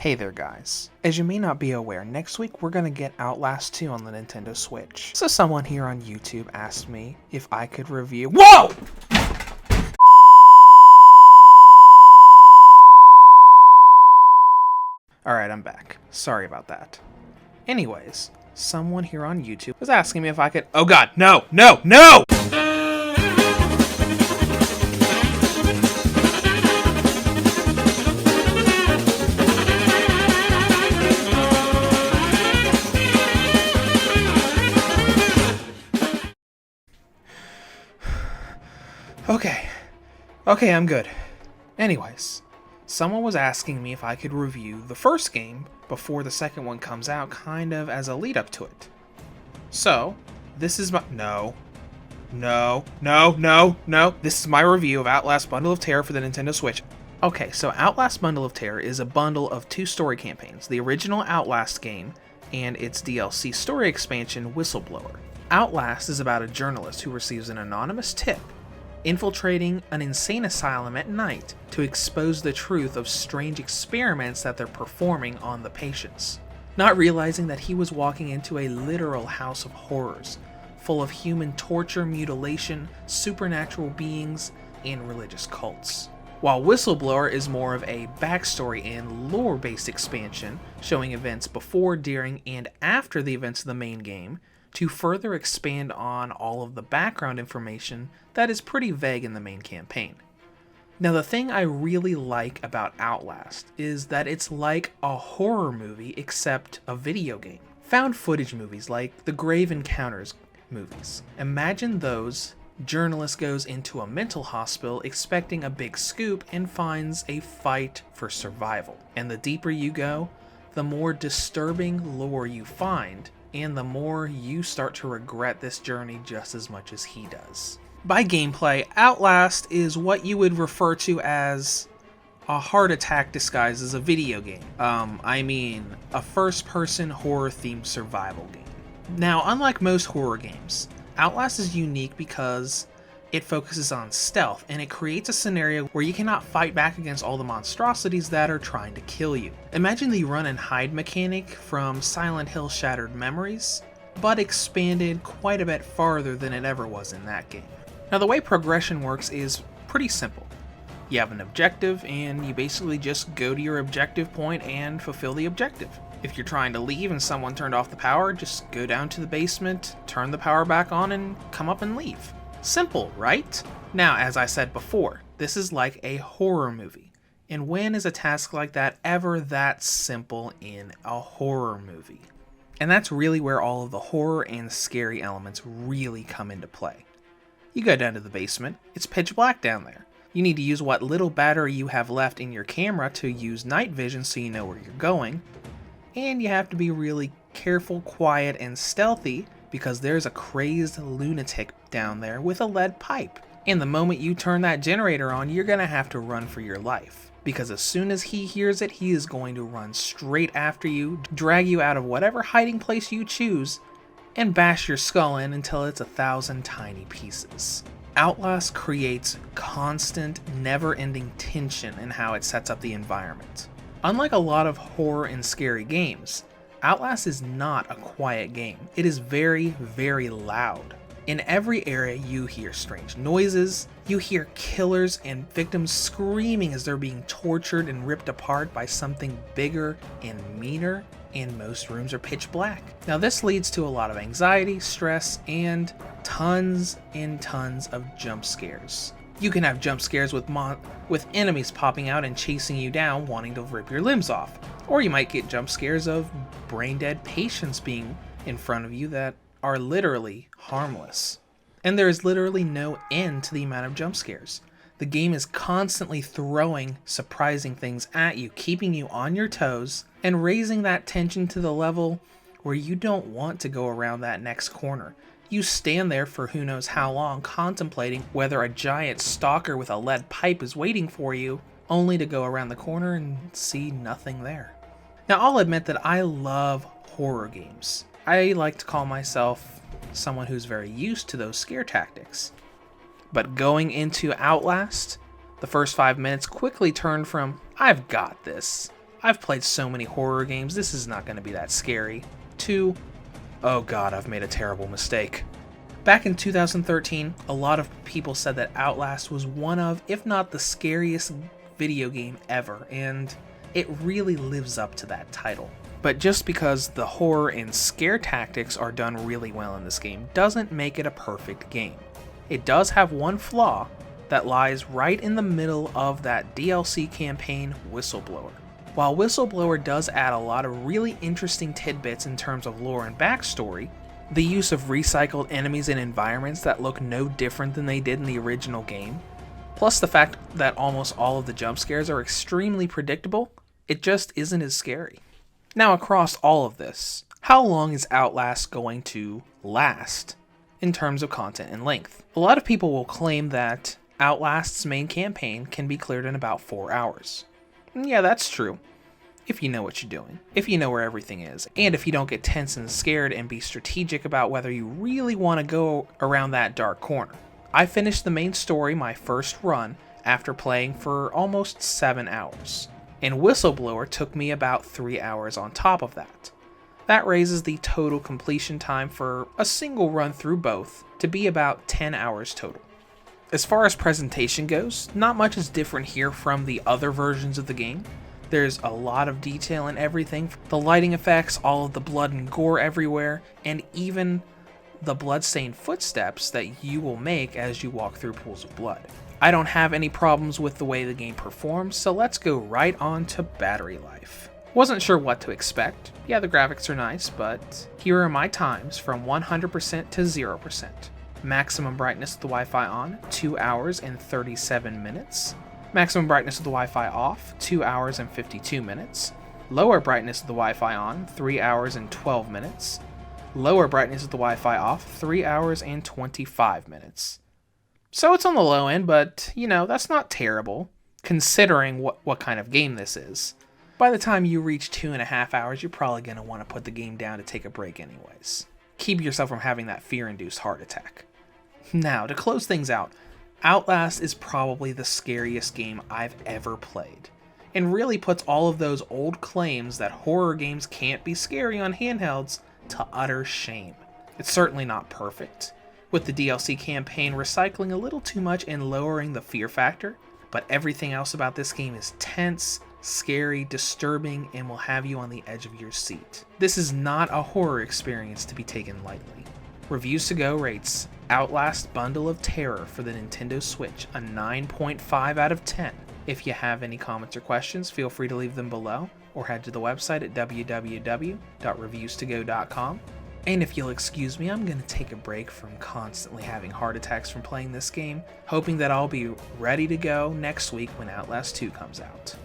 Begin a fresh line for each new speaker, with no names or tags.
Hey there guys. As you may not be aware, next week we're gonna get Outlast 2 on the Nintendo Switch. So someone here on YouTube asked me if I could review— WHOA! Alright, I'm back. Sorry about that. Anyways, someone here on YouTube was asking me if I could— oh god, no! No! No! Okay, I'm good. Anyways, someone was asking me if I could review the first game before the second one comes out, kind of as a lead up to it. So, this is my— No. This is my review of Outlast Bundle of Terror for the Nintendo Switch. Okay, so Outlast Bundle of Terror is a bundle of two story campaigns, the original Outlast game and its DLC story expansion, Whistleblower. Outlast is about a journalist who receives an anonymous tip infiltrating an insane asylum at night to expose the truth of strange experiments that they're performing on the patients, not realizing that he was walking into a literal house of horrors, full of human torture, mutilation, supernatural beings, and religious cults. While Whistleblower is more of a backstory and lore-based expansion, showing events before, during, and after the events of the main game, to further expand on all of the background information that is pretty vague in the main campaign. Now, the thing I really like about Outlast is that it's like a horror movie except a video game. Found footage movies like the Grave Encounters movies. Imagine those. Journalist goes into a mental hospital expecting a big scoop and finds a fight for survival. And the deeper you go, the more disturbing lore you find, and the more you start to regret this journey just as much as he does. By gameplay, Outlast is what you would refer to as a heart attack disguised as a video game. I mean, a first-person horror-themed survival game. Now, unlike most horror games, Outlast is unique because it focuses on stealth, and it creates a scenario where you cannot fight back against all the monstrosities that are trying to kill you. Imagine the run and hide mechanic from Silent Hill Shattered Memories, but expanded quite a bit farther than it ever was in that game. Now, the way progression works is pretty simple. You have an objective, and you basically just go to your objective point and fulfill the objective. If you're trying to leave and someone turned off the power, just go down to the basement, turn the power back on, and come up and leave. Simple, right? Now, as I said before, this is like a horror movie. And when is a task like that ever that simple in a horror movie? And that's really where all of the horror and scary elements really come into play. You go down to the basement, it's pitch black down there. You need to use what little battery you have left in your camera to use night vision so you know where you're going. And you have to be really careful, quiet, and stealthy because there's a crazed lunatic down there with a lead pipe. And the moment you turn that generator on, you're gonna have to run for your life. Because as soon as he hears it, he is going to run straight after you, drag you out of whatever hiding place you choose, and bash your skull in until it's 1,000 tiny pieces. Outlast creates constant, never-ending tension in how it sets up the environment. Unlike a lot of horror and scary games, Outlast is not a quiet game. It is very, very loud. In every area you hear strange noises, you hear killers and victims screaming as they're being tortured and ripped apart by something bigger and meaner, and most rooms are pitch black. Now this leads to a lot of anxiety, stress, and tons and tons of jump scares. You can have jump scares with enemies popping out and chasing you down, wanting to rip your limbs off. Or you might get jump scares of brain-dead patients being in front of you that are literally harmless. And there is literally no end to the amount of jump scares. The game is constantly throwing surprising things at you, keeping you on your toes, and raising that tension to the level where you don't want to go around that next corner. You stand there for who knows how long, contemplating whether a giant stalker with a lead pipe is waiting for you, only to go around the corner and see nothing there. Now, I'll admit that I love horror games. I like to call myself someone who's very used to those scare tactics. But going into Outlast, the first 5 minutes quickly turned from, I've got this, I've played so many horror games, this is not going to be that scary. 2, oh god, I've made a terrible mistake. Back in 2013, a lot of people said that Outlast was one of, if not the scariest video game ever, and it really lives up to that title. But just because the horror and scare tactics are done really well in this game doesn't make it a perfect game. It does have one flaw that lies right in the middle of that DLC campaign, Whistleblower. While Whistleblower does add a lot of really interesting tidbits in terms of lore and backstory, the use of recycled enemies and environments that look no different than they did in the original game, plus the fact that almost all of the jump scares are extremely predictable, it just isn't as scary. Now, across all of this, how long is Outlast going to last in terms of content and length? A lot of people will claim that Outlast's main campaign can be cleared in about 4 hours. And yeah, that's true, if you know what you're doing, if you know where everything is, and if you don't get tense and scared and be strategic about whether you really want to go around that dark corner. I finished the main story my first run after playing for almost 7 hours. And Whistleblower took me about 3 hours on top of that. That raises the total completion time for a single run through both to be about 10 hours total. As far as presentation goes, not much is different here from the other versions of the game. There's a lot of detail in everything, the lighting effects, all of the blood and gore everywhere, and even the bloodstained footsteps that you will make as you walk through pools of blood. I don't have any problems with the way the game performs, so let's go right on to battery life. Wasn't sure what to expect. Yeah, the graphics are nice, but here are my times from 100% to 0%. Maximum brightness of the Wi-Fi on, 2 hours and 37 minutes. Maximum brightness of the Wi-Fi off, 2 hours and 52 minutes. Lower brightness of the Wi-Fi on, 3 hours and 12 minutes. Lower brightness of the Wi-Fi off, 3 hours and 25 minutes. So it's on the low end, but, you know, that's not terrible, considering what kind of game this is. By the time you reach 2.5 hours, you're probably going to want to put the game down to take a break anyways. Keep yourself from having that fear-induced heart attack. Now, to close things out, Outlast is probably the scariest game I've ever played, and really puts all of those old claims that horror games can't be scary on handhelds to utter shame. It's certainly not perfect, with the DLC campaign recycling a little too much and lowering the fear factor, but everything else about this game is tense, scary, disturbing, and will have you on the edge of your seat. This is not a horror experience to be taken lightly. Reviews to Go rates Outlast Bundle of Terror for the Nintendo Switch a 9.5 out of 10. If you have any comments or questions, feel free to leave them below, or head to the website at www.reviewstogo.com. And if you'll excuse me, I'm going to take a break from constantly having heart attacks from playing this game, hoping that I'll be ready to go next week when Outlast 2 comes out.